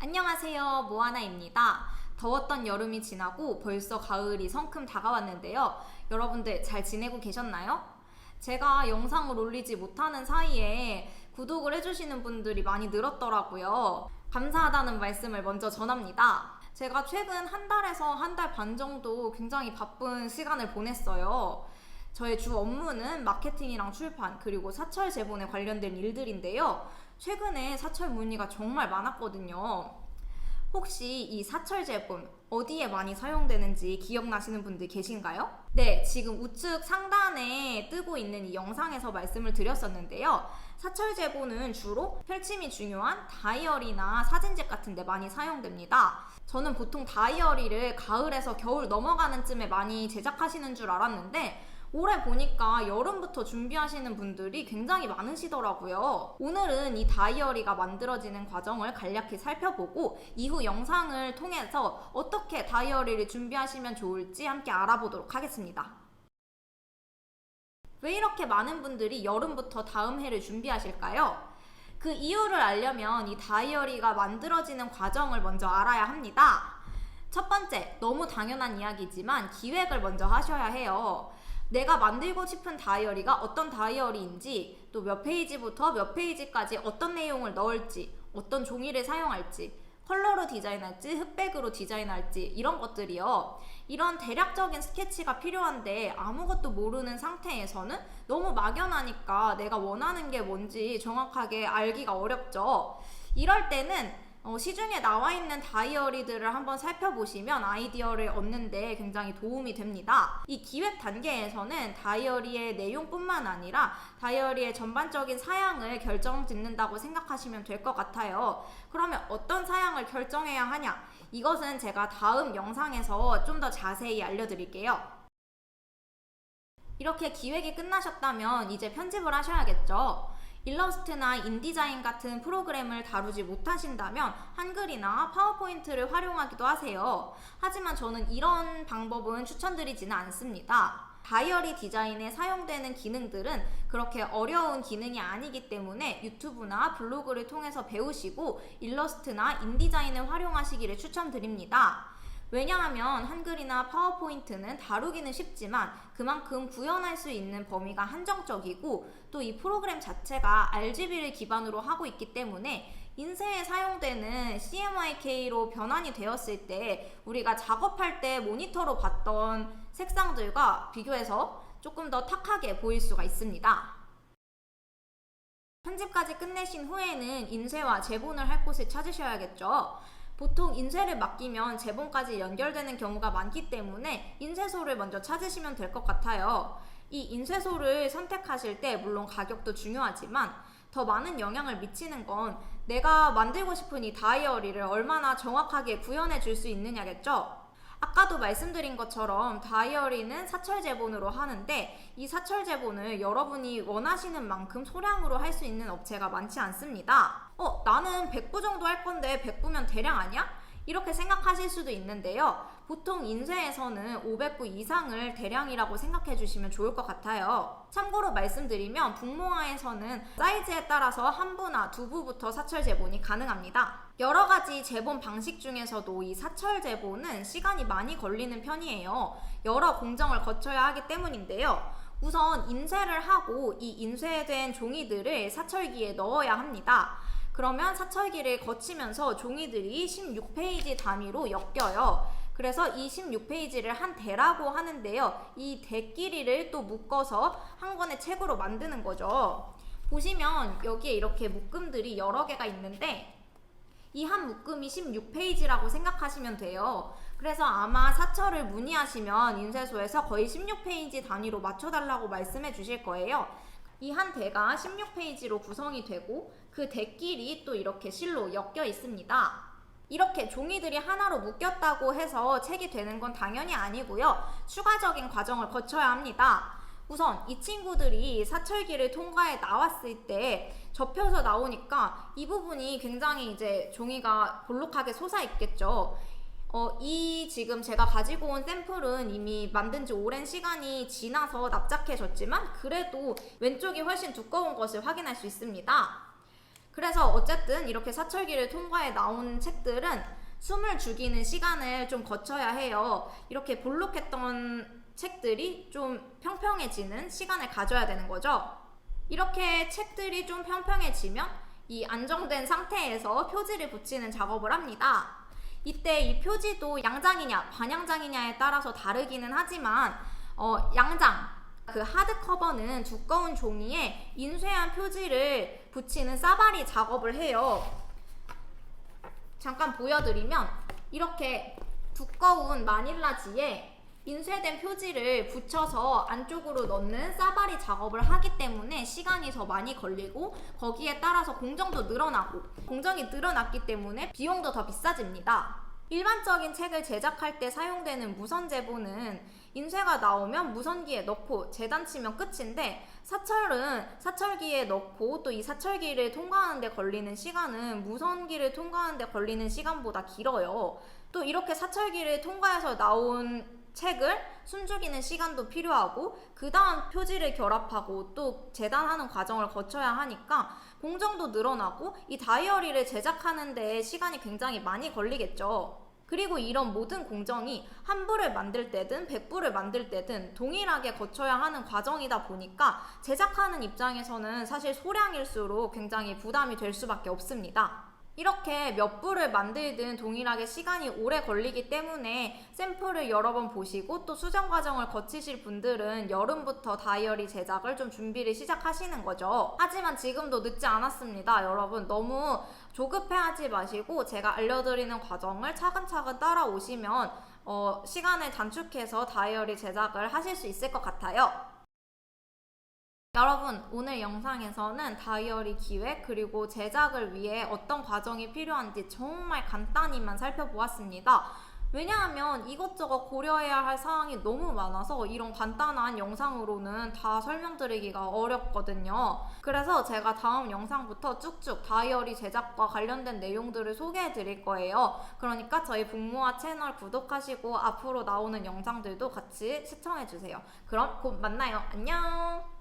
안녕하세요, 모아나입니다. 더웠던 여름이 지나고 벌써 가을이 성큼 다가왔는데요. 여러분들 잘 지내고 계셨나요? 제가 영상을 올리지 못하는 사이에 구독을 해주시는 분들이 많이 늘었더라고요. 감사하다는 말씀을 먼저 전합니다. 제가 최근 한 달에서 한 달 반 정도 굉장히 바쁜 시간을 보냈어요. 저의 주 업무는 마케팅이랑 출판 그리고 사철 제본에 관련된 일들인데요. 최근에 사철 문의가 정말 많았거든요. 혹시 이 사철 제본 어디에 많이 사용되는지 기억나시는 분들 계신가요? 네, 지금 우측 상단에 뜨고 있는 이 영상에서 말씀을 드렸었는데요. 사철 제본은 주로 펼침이 중요한 다이어리나 사진집 같은 데 많이 사용됩니다. 저는 보통 다이어리를 가을에서 겨울 넘어가는 쯤에 많이 제작하시는 줄 알았는데 올해 보니까 여름부터 준비하시는 분들이 굉장히 많으시더라고요. 오늘은 이 다이어리가 만들어지는 과정을 간략히 살펴보고 이후 영상을 통해서 어떻게 다이어리를 준비하시면 좋을지 함께 알아보도록 하겠습니다. 왜 이렇게 많은 분들이 여름부터 다음 해를 준비하실까요? 그 이유를 알려면 이 다이어리가 만들어지는 과정을 먼저 알아야 합니다. 첫 번째, 너무 당연한 이야기지만 기획을 먼저 하셔야 해요. 내가 만들고 싶은 다이어리가 어떤 다이어리인지, 또 몇 페이지부터 몇 페이지까지 어떤 내용을 넣을지, 어떤 종이를 사용할지, 컬러로 디자인할지, 흑백으로 디자인할지 이런 것들이요. 이런 대략적인 스케치가 필요한데 아무것도 모르는 상태에서는 너무 막연하니까 내가 원하는 게 뭔지 정확하게 알기가 어렵죠. 이럴 때는 시중에 나와 있는 다이어리들을 한번 살펴보시면 아이디어를 얻는데 굉장히 도움이 됩니다. 이 기획 단계에서는 다이어리의 내용뿐만 아니라 다이어리의 전반적인 사양을 결정짓는다고 생각하시면 될 것 같아요. 그러면 어떤 사양을 결정해야 하냐? 이것은 제가 다음 영상에서 좀 더 자세히 알려드릴게요. 이렇게 기획이 끝나셨다면 이제 편집을 하셔야겠죠. 일러스트나 인디자인 같은 프로그램을 다루지 못하신다면 한글이나 파워포인트를 활용하기도 하세요. 하지만 저는 이런 방법은 추천드리지는 않습니다. 다이어리 디자인에 사용되는 기능들은 그렇게 어려운 기능이 아니기 때문에 유튜브나 블로그를 통해서 배우시고 일러스트나 인디자인을 활용하시기를 추천드립니다. 왜냐하면 한글이나 파워포인트는 다루기는 쉽지만 그만큼 구현할 수 있는 범위가 한정적이고 또 이 프로그램 자체가 RGB를 기반으로 하고 있기 때문에 인쇄에 사용되는 CMYK로 변환이 되었을 때 우리가 작업할 때 모니터로 봤던 색상들과 비교해서 조금 더 탁하게 보일 수가 있습니다. 편집까지 끝내신 후에는 인쇄와 제본을 할 곳을 찾으셔야겠죠. 보통 인쇄를 맡기면 제본까지 연결되는 경우가 많기 때문에 인쇄소를 먼저 찾으시면 될 것 같아요. 이 인쇄소를 선택하실 때 물론 가격도 중요하지만 더 많은 영향을 미치는 건 내가 만들고 싶은 이 다이어리를 얼마나 정확하게 구현해 줄 수 있느냐겠죠. 아까도 말씀드린 것처럼 다이어리는 사철 제본으로 하는데 이 사철 제본을 여러분이 원하시는 만큼 소량으로 할 수 있는 업체가 많지 않습니다. 나는 100부 정도 할 건데 100부면 대량 아니야? 이렇게 생각하실 수도 있는데요. 보통 인쇄에서는 500부 이상을 대량이라고 생각해 주시면 좋을 것 같아요. 참고로 말씀드리면 북모아에서는 사이즈에 따라서 한 부나 두 부부터 사철 제본이 가능합니다. 여러 가지 제본 방식 중에서도 이 사철 제본은 시간이 많이 걸리는 편이에요. 여러 공정을 거쳐야 하기 때문인데요. 우선 인쇄를 하고 이 인쇄된 종이들을 사철기에 넣어야 합니다. 그러면 사철기를 거치면서 종이들이 16페이지 단위로 엮여요. 그래서 이 16페이지를 한 대라고 하는데요. 이 대 길이를 또 묶어서 한 권의 책으로 만드는 거죠. 보시면 여기에 이렇게 묶음들이 여러 개가 있는데 이 한 묶음이 16페이지라고 생각하시면 돼요. 그래서 아마 사철을 문의하시면 인쇄소에서 거의 16페이지 단위로 맞춰달라고 말씀해 주실 거예요. 이 한 대가 16페이지로 구성이 되고 그 대끼리 또 이렇게 실로 엮여 있습니다. 이렇게 종이들이 하나로 묶였다고 해서 책이 되는 건 당연히 아니고요. 추가적인 과정을 거쳐야 합니다. 우선 이 친구들이 사철기를 통과해 나왔을 때 접혀서 나오니까 이 부분이 굉장히 이제 종이가 볼록하게 솟아 있겠죠. 이 지금 제가 가지고 온 샘플은 이미 만든 지 오랜 시간이 지나서 납작해졌지만 그래도 왼쪽이 훨씬 두꺼운 것을 확인할 수 있습니다. 그래서 어쨌든 이렇게 사철기를 통과해 나온 책들은 숨을 죽이는 시간을 좀 거쳐야 해요. 이렇게 볼록했던 책들이 좀 평평해지는 시간을 가져야 되는 거죠. 이렇게 책들이 좀 평평해지면 이 안정된 상태에서 표지를 붙이는 작업을 합니다. 이때 이 표지도 양장이냐 반양장이냐에 따라서 다르기는 하지만 양장, 그 하드커버는 두꺼운 종이에 인쇄한 표지를 붙이는 싸바리 작업을 해요. 잠깐 보여드리면 이렇게 두꺼운 마닐라지에 인쇄된 표지를 붙여서 안쪽으로 넣는 싸바리 작업을 하기 때문에 시간이 더 많이 걸리고 거기에 따라서 공정도 늘어나고 공정이 늘어났기 때문에 비용도 더 비싸집니다. 일반적인 책을 제작할 때 사용되는 무선 제보는 인쇄가 나오면 무선기에 넣고 재단치면 끝인데 사철은 사철기에 넣고 또 이 사철기를 통과하는 데 걸리는 시간은 무선기를 통과하는 데 걸리는 시간보다 길어요. 또 이렇게 사철기를 통과해서 나온 책을 숨죽이는 시간도 필요하고 그 다음 표지를 결합하고 또 재단하는 과정을 거쳐야 하니까 공정도 늘어나고 이 다이어리를 제작하는 데 시간이 굉장히 많이 걸리겠죠. 그리고 이런 모든 공정이 한 부를 만들 때든 100부를 만들 때든 동일하게 거쳐야 하는 과정이다 보니까 제작하는 입장에서는 사실 소량일수록 굉장히 부담이 될 수밖에 없습니다. 이렇게 몇 부를 만들든 동일하게 시간이 오래 걸리기 때문에 샘플을 여러 번 보시고 또 수정 과정을 거치실 분들은 여름부터 다이어리 제작을 좀 준비를 시작하시는 거죠. 하지만 지금도 늦지 않았습니다. 여러분 너무 조급해하지 마시고 제가 알려드리는 과정을 차근차근 따라오시면 시간을 단축해서 다이어리 제작을 하실 수 있을 것 같아요. 여러분 오늘 영상에서는 다이어리 기획 그리고 제작을 위해 어떤 과정이 필요한지 정말 간단히만 살펴보았습니다. 왜냐하면 이것저것 고려해야 할 사항이 너무 많아서 이런 간단한 영상으로는 다 설명드리기가 어렵거든요. 그래서 제가 다음 영상부터 쭉쭉 다이어리 제작과 관련된 내용들을 소개해 드릴 거예요. 그러니까 저희 북모아 채널 구독하시고 앞으로 나오는 영상들도 같이 시청해 주세요. 그럼 곧 만나요. 안녕.